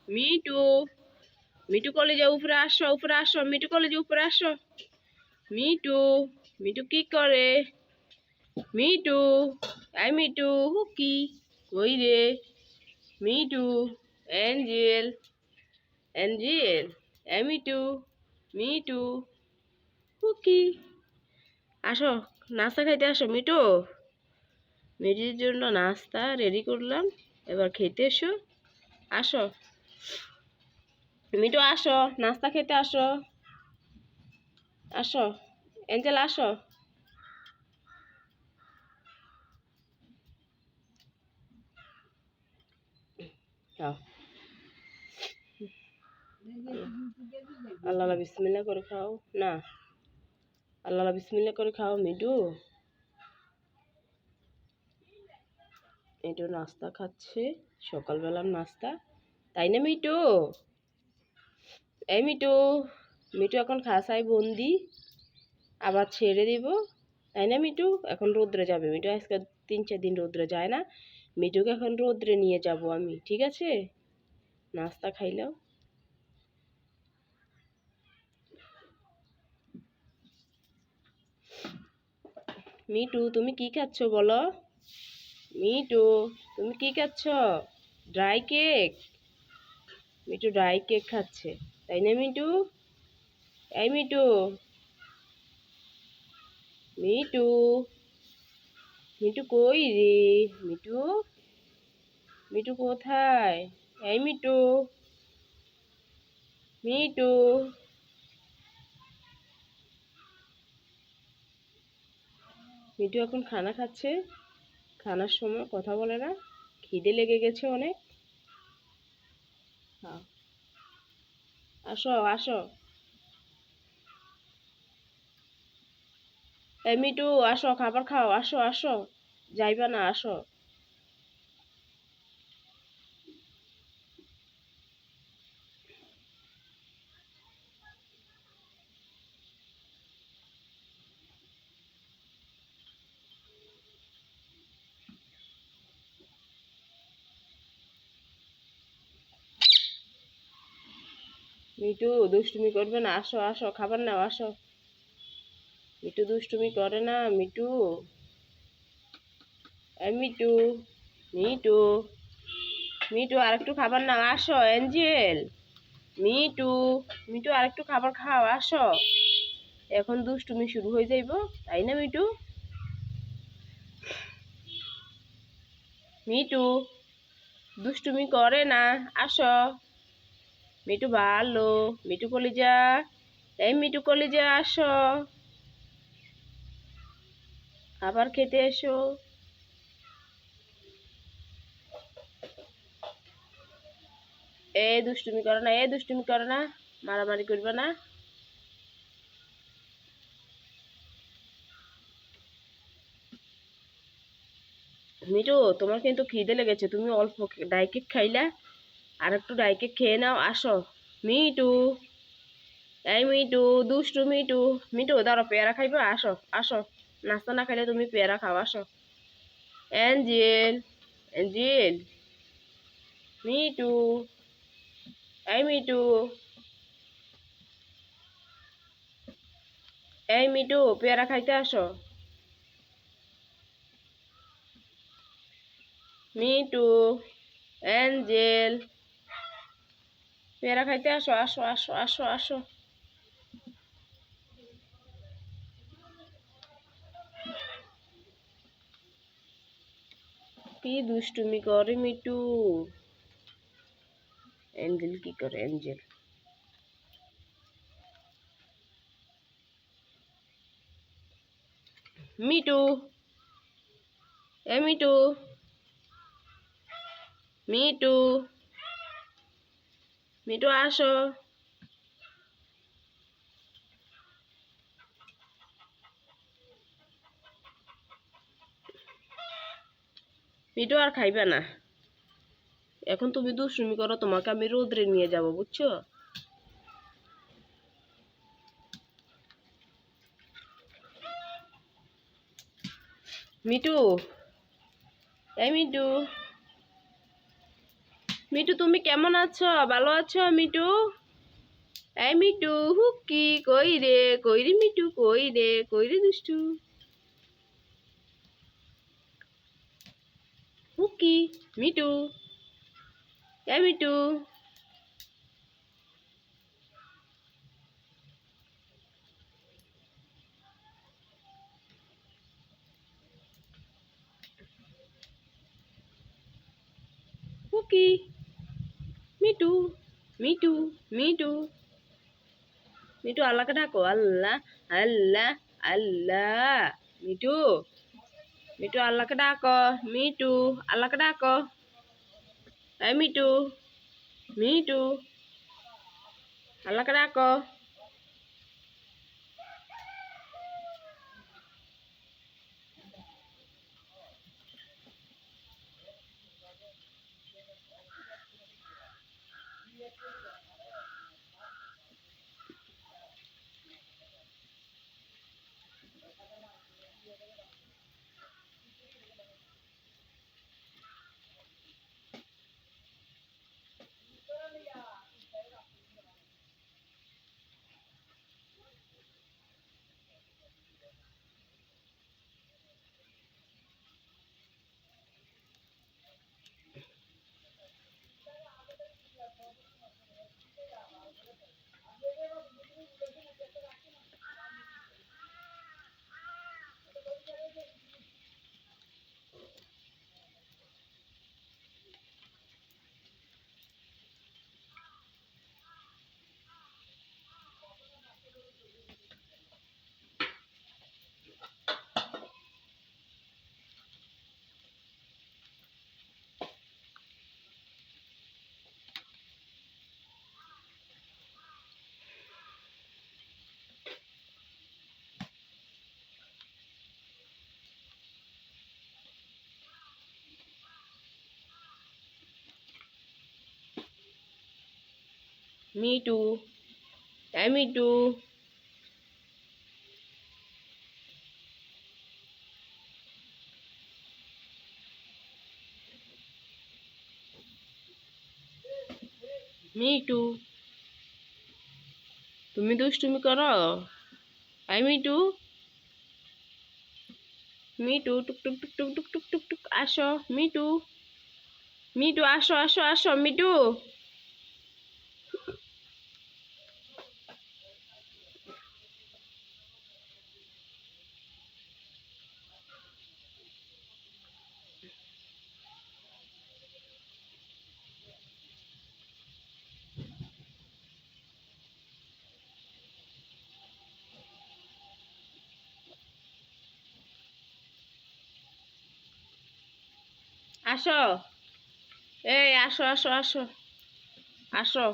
Me too, me too কলেজে উপরে আসো, উপরে আসো, মিটু কলেজে উপরে আসো। মিটু, মিটু কি করে? মিটু, এই মিটু, হুকি, কই রে? মিটু, এঞ্জেল, এঞ্জেল, এই মিটু, মিটু, হুকি, আসো, নাস্তা খাইতে আসো মিটু। মিটুর জন্য নাস্তা রেডি করলাম, এবার খেতে এসো। আসো মিটু, আসো, নাস্তা খেতে আসো। আসো এঞ্জেল, আসো। খাও। আল্লাহ বিসমিল্লাহ করে খাও না, আল্লাহ বিসমিল্লাহ করে খাও মিটু। মিটু নাস্তা খাচ্ছে, সকালবেলার নাস্তা, তাই না মিটু? এই মিটু, মিটু এখন খাসায় বন্দি, আবার ছেড়ে দিব, তাই না মিটু? এখন রোদ্রে যাবে মিটু, আজকে 3-4 দিন রোদ্রে যায় না। মিটুকে এখন রোদ্রে নিয়ে যাব আমি, ঠিক আছে? নাস্তা খাইলাও। মিটু, তুমি কি খাচ্ছ বলো? মিটু, তুমি কি খাচ্ছ? Dry cake? Mitu dry cake খাচ্ছে, তাই না মিটু? এই মিটু, মিটু, মিটু কই রে? মিটু, মিটু কোথায়? এই মিটু, মিটু, মিটু এখন খানা খাচ্ছে, খানার সময় কথা বলে না, খিদে লেগে গেছে অনেক। হ্যাঁ, আসো আসো। এই মিটু, আসো, খাবার খাও, আসো আসো, যাইবা না, আসো। মিটু দুষ্টুমি করবে না, আসো আসো, খাবার নাও, আসো। মিটু দুষ্টুমি করে না মিটু। এই মিটু, মিটু, মিটু আরেকটু খাবার নাও, আসো এঞ্জেল। মিটু, মিটু আরেকটু খাবার খাও, আসো। এখন দুষ্টুমি শুরু হয়ে যাইব, তাই না মিটু? মিটু দুষ্টুমি করে না, আসো। মিটু ভালো, মিটু কলিজা, এই মিটু কলিজা, আসো, খাবার খেতে এসো। এ দুষ্টুমি করে না, এ দুষ্টুমি করে না, মারামারি করবে না। মিটু, তোমার কিন্তু খিদে লেগেছে, তুমি অল্প ডাই কেক খাইলা, আর একটু ডাই কেক খেয়ে নাও, আসো। মিটু, এই মিটু, দুষ্টু মিটু, মিটু দাঁড়ো, পেয়ারা খাইবে, আসো আসো, নাস্তা না খাইলে তুমি পেয়ারা খাও, আসো। এঞ্জেল, এঞ্জেল, মিটু, এই মিটু, এই মিটু, পেয়ারা খাইতে আসো। মিটু, এঞ্জেল, পেয়ারা খাইতে আসো, আসো আসো আসো আসো। কি দুষ্টুমি করে মিটু। এঞ্জেল কি করে? এঞ্জেল, মিটু, এ মিটু, মিটু, মিটু আসো। মিটু আর খাইবে না, এখন তুমি দুষ্টুমি করো, তোমাকে আমি রোদ্রে নিয়ে যাব, বুঝছো? মিটু, এই মিটু, মিটু তুমি কেমন আছো? ভালো আছো মিটু? এই মিটু হুক্কি কই রে মিটু কই রে দুষ্টু হুক্কি মিটু এই মিটু হুক্কি মিটু মিটু মিটু মিটু আল্লাহকে ডাকো আল্লাহ আল্লাহ আল্লাহ মিটু মিটু আল্লাহকে ডাকো মিটু আল্লাহকে ডাকো এই মিটু মিটু আল্লাহকে ডাকো মিটু এই মিটু মিটু তুমি দুষ্টুমি করো এই মিটু মিটু টুক টুক টুক টুক টুক টুক টুক টুক আসো মিটু মিটু আসো আসো আসো মিটু আসো এই আসো আসো আসো আসো